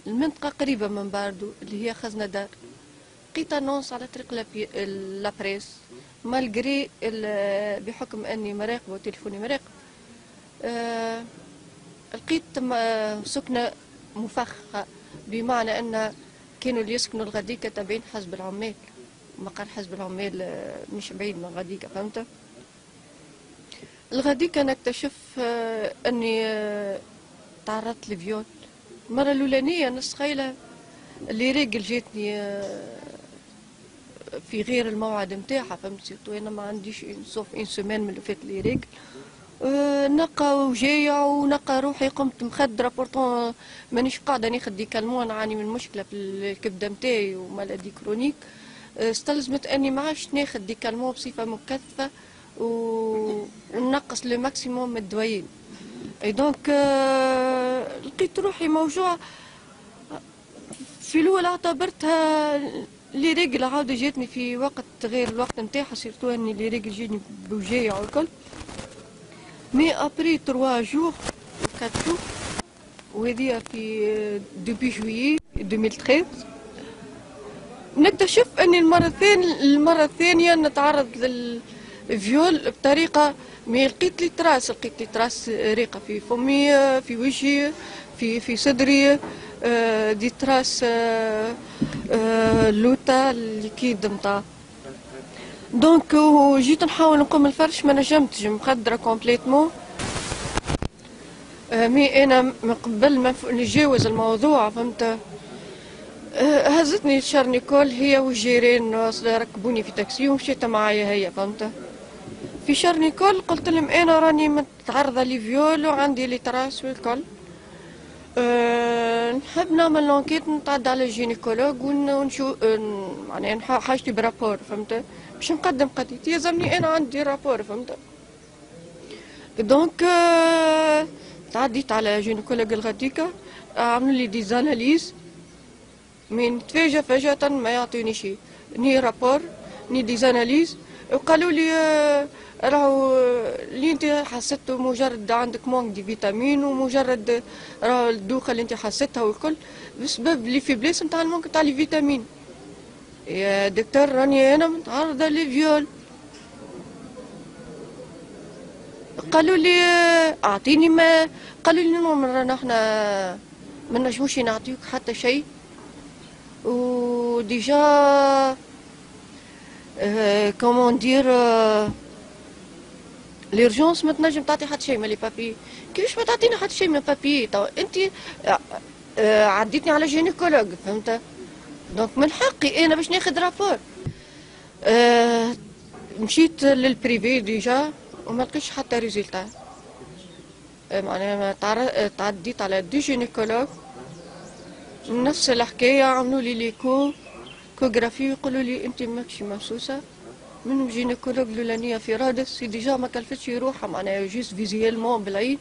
المنطقة قريبة من باردو اللي هي خزنة دار. لقيت انونس على طريق لابريس مالجري بحكم اني مراقبة وتليفوني مراقب. لقيت سكنة مفخخة، بمعنى ان كانوا اللي يسكنوا الغديكة تابعين حزب العمال، مقر حزب العمال مش بعيد من غديكة، فهمت؟ الغديكة نكتشف اني تعرضت لفيول. المرة الأولانية نص خيلة اللي راجل جاتني في غير الموعد نتاعها، فهمت؟ سيرتو انا ما عنديش سوف ان سيمين من اللي فات اللي راجل نقى وجاية ونقى روحي، قمت مخدرة بورتون مانيش قاعدة ناخد ديكالمون، نعاني من مشكلة في الكبدة نتاعي ومالادي كرونيك. استلزمت اني ما عادش ناخد ديكالمون بصفة مكثفة وننقص لو ماكسيموم من الدوايين. اي دونك لقيت روحي موجوعة. في الاول اعتبرتها اللي راجل عاودة جاتني في وقت غير الوقت نتاعها، سيرتو اني اللي راجل جاني بوجايع والكل. مي ابري 3 جور 4 جور، وهذه في دوبي جويي 2013 نكتشف اني المرة الثانية نتعرض للفيول بطريقة. مي لقيت لي تراس ريقة في فمي، في وجهي، في صدري، دي تراس لوتا اللي كيد متاع. دونك جيت نحاول نقوم الفرش ما نجمتش، مخدرة كومبليتمون. مي انا من قبل ما نتجاوز الموضوع، فهمت؟ هزتني شارنيكول هي والجيران، ركبوني في تاكسي ومشيت معايا هي، فهمت؟ في شارنيكول قلت لهم انا راني متعرضة لفيول وعندي لي تراس والكل. نحب نعمل لونكيت، نتعدى على الجينيكولوج ونشوف معناها حاجتي برابور، فهمت؟ باش نقدم قضيتي يلزمني انا عندي رابور، فهمت؟ دونك تعديت على جينيكولوج الغديكة، عملوا لي دي زاناليز، من نتفاجأ فجأة ما يعطيوني شيء، ني رابور ني دي زاناليز. وقالوا لي راهو اللي انت حسيته مجرد عندك مونك دي فيتامين، ومجرد راهو الدوخه اللي انت حسيتها والكل بسبب لي فيبليس نتاع المونك نتاع لي فيتامين. يا دكتور راني انا متعرضه للفيول. قالوا لي اعطيني، ما قالوا لي نو رانا احنا ما نجموش نعطيوك حتى شيء، وديجا كومون دير ليرجونس ما تنجم تعطي حتى شيء من لي بابي. كيفاش ما تعطيني حتى شيء من بابي؟ تو انت عديتني على جينيكولوج، فهمت؟ دونك من حقي انا باش ناخذ رابور. مشيت للبريفي ديجا وما لقيتش حتى ريزلتا. معناها تعديت على دي جينيكولوج نفس الحكايه، عملوا لي ليكو كوغرافي يقولوا لي انت ماكش محسوسه من جينيكولوج الاولانيه في رادس، سي ديجا ما كلفتش روحها، معناها جوست فيزيالمون بالعين.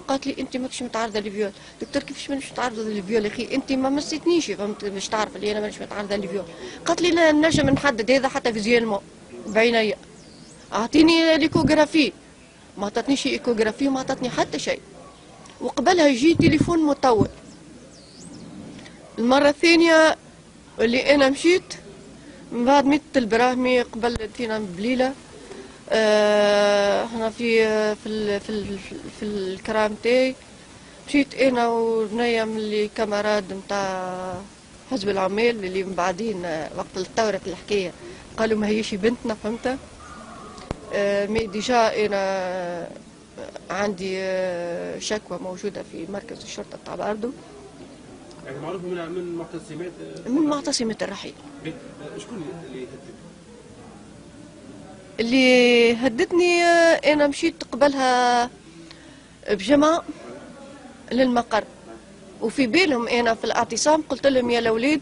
قالت لي انت ماكش متعرضه للفيول. دكتور كيفاش مانيش متعرضه للفيول يا اخي؟ انت ما مسيتنيش، فهمت؟ باش تعرف اللي انا مانيش متعرضه للفيول. قالت لي لا نجم نحدد هذا حتى فيزيالمون بعينيا. اعطيني ليكوغرافي، ما عطتنيش ايكوغرافي، ما عطتني حتى شيء. وقبلها يجي تليفون مطول. المره الثانيه اللي انا مشيت من بعد ميت البراهمي قبل فينا بليله، احنا في الكرام تاعي مشيت انا وبنيه من اللي كاماراد نتاع حزب العمال اللي من بعدين وقت الثوره الحكايه قالوا ما هيش بنتنا، فهمت؟ مي ديجا انا عندي شكوى موجوده في مركز الشرطه تاع باردو، يعني معروف من معتصمات معتصمات الرحيل. شكون اللي هددك؟ اللي هددني انا مشيت قبلها بجمعة للمقر، وفي بالهم انا في الاعتصام قلت لهم يا الاولاد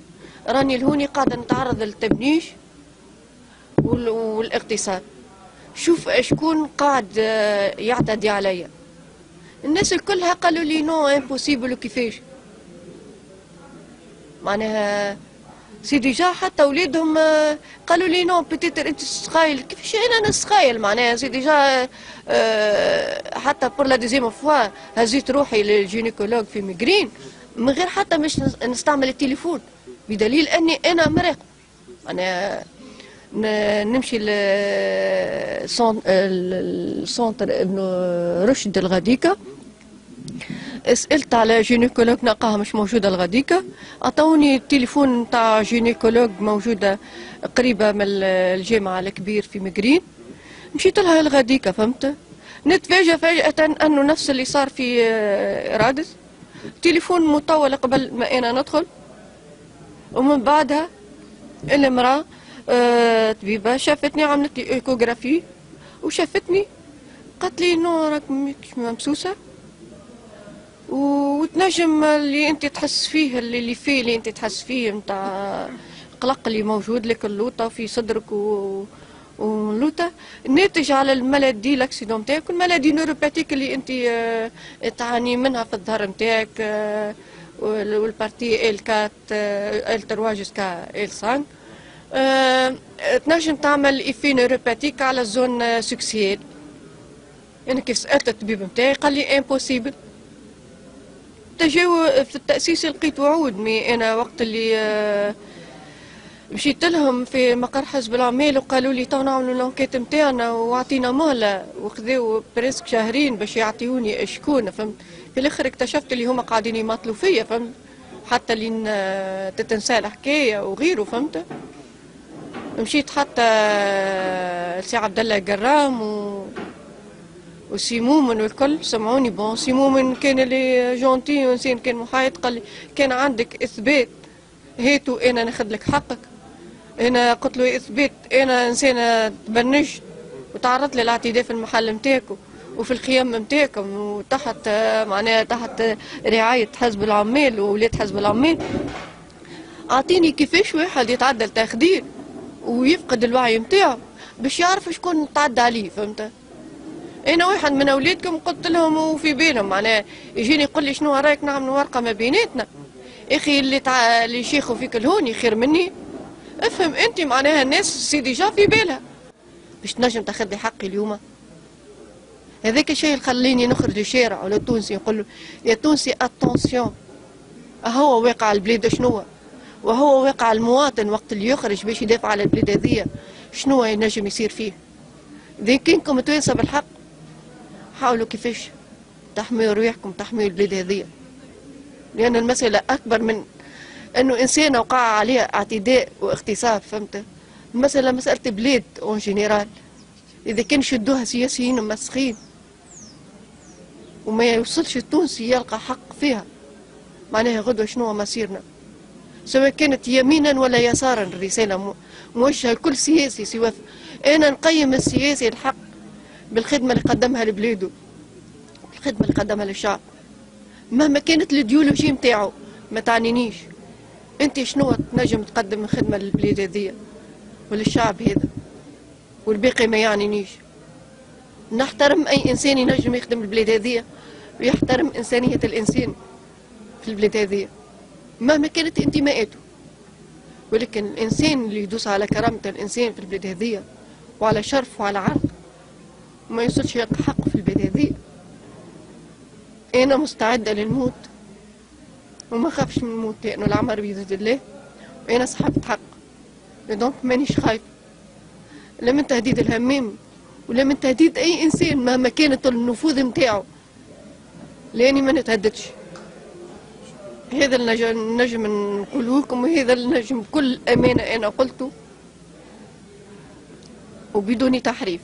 راني لهوني قاعده نتعرض للتبنيش والاغتصاب، شوف شكون قاعد يعتدي عليا. الناس الكلها قالوا لي نو امبوسيبل، وكيفاش معناها سي ديجا حتى وليدهم قالوا لي نو بيتيتر انت تسخايل. كيفاش انا نسخايل؟ معناها سي ديجا حتى بور لا دوزيام فوا هزيت روحي للجينيكولوج في ميغرين من غير حتى مش نستعمل التليفون، بدليل اني انا مراقب. انا نمشي للسونتر ابن رشد الغديكة، سألت على جينيكولوج نلقاها مش موجودة الغديكة، عطوني التليفون نتاع جينيكولوج موجودة قريبة من الجامعة الكبير في مقرين، مشيت لها الغديكة فهمت. نتفاجأ فجأة أنه نفس اللي صار في رادس، تليفون مطول قبل ما أنا ندخل، ومن بعدها المرأة طبيبة شافتني عملت لي ايكوغرافي وشافتني قالت لي نو راك مش ممسوسة، وتنجم اللي انت تحس فيه اللي انت تحس فيه نتاع القلق اللي موجود لك اللوطة في صدرك واللوطة ناتج على المالادي لاكسيدون نتاعك، المالادي نوروباتيك اللي انت تعاني منها في الظهر نتاعك، والبارتي ال 4 ال 3 جوسكا ال 5. تنجم تعمل ايفي نوروباتيك على الزون سوكسيال. انا كيف سألت الطبيب نتاعي قال لي امبوسيبل. تجاو في التأسيس لقيت وعود، مي انا وقت اللي مشيت لهم في مقر حزب العمال وقالوا لي تو نعملوا لونكيت نتاعنا وعطينا مهله وخذوا بريسك شهرين باش يعطيوني شكون فهمت. في الاخر اكتشفت اللي هما قاعدين يماطلوا فيا فهمت، حتى لين تتنسى الحكايه وغيره فهمت. مشيت حتى سي عبد الله قرام وسي مومن والكل سمعوني. بون سي مومن كان اللي جونتي وانسان كان محايد، قال لي كان عندك اثبات هاتو انا ناخذ لك حقك. انا قلت له اثبات انا انسانه تبنجت وتعرضت للاعتداء في المحل نتاعكم وفي الخيام نتاعكم وتحت معناها تحت رعايه حزب العمال وولاد حزب العمال. اعطيني كيفاش واحد يتعدى التخدير ويفقد الوعي نتاعو باش يعرف شكون تعدى عليه فهمت. انا واحد من اولادكم قلت لهم وفي بالهم معناها يجيني يقول لي شنو رايك نعملوا ورقه ما بيناتنا، اخي اللي يشيخوا فيك الهوني خير مني. افهم انت معناها الناس سي ديجا في بالها باش تنجم تاخذ لي حقي اليوم. هذاك الشيء اللي خليني نخرج للشارع ولا تونسي نقول له يا تونسي اتونسيون، هو واقع البلاد شنو، وهو واقع المواطن وقت اللي يخرج باش يدافع على البلاد هذيا شنو ينجم يصير فيه. إذا كنكم توانسة بالحق حاولوا كيفاش تحميوا رواحكم تحميوا البلاد هذيا، لأن المسألة أكبر من أنه إنسان وقع عليه اعتداء واغتصاب فهمت. المسألة مسألة بلاد اون جينيرال. إذا كان شدوها سياسيين ومسخين وما يوصلش التونسي يلقى حق فيها، معناها غدوة شنو مصيرنا، سواء كانت يمينا ولا يسارا. الرسالة موجهة لكل سياسي سواء. أنا نقيم السياسي الحق بالخدمة اللي قدمها لبلاده، الخدمة اللي قدمها للشعب، مهما كانت الإيديولوجيا نتاعو ما تعنينيش. أنت شنو تنجم تقدم من خدمة للبلاد هذيا وللشعب هذا، والباقي ما يعنينيش. نحترم أي إنسان ينجم يخدم البلاد هذيا ويحترم إنسانية الإنسان في البلاد هذيا مهما كانت انتماءاته، ولكن الإنسان اللي يدوس على كرامة الإنسان في البلاد هذيا وعلى شرف وعلى عرض وما يوصلش يلقى حق في البلاد هذيا. أنا مستعدة للموت وما خافش من الموت لأنه العمر بيد الله، وأنا صاحبة حق دونك مانيش خايفة لا من تهديد الهمام ولا من تهديد أي إنسان مهما كانت النفوذ نتاعو، لأني ما نتهددش. هذا النجم نقوله لكم، وهذا النجم بكل أمانة أنا قلته وبدون تحريف.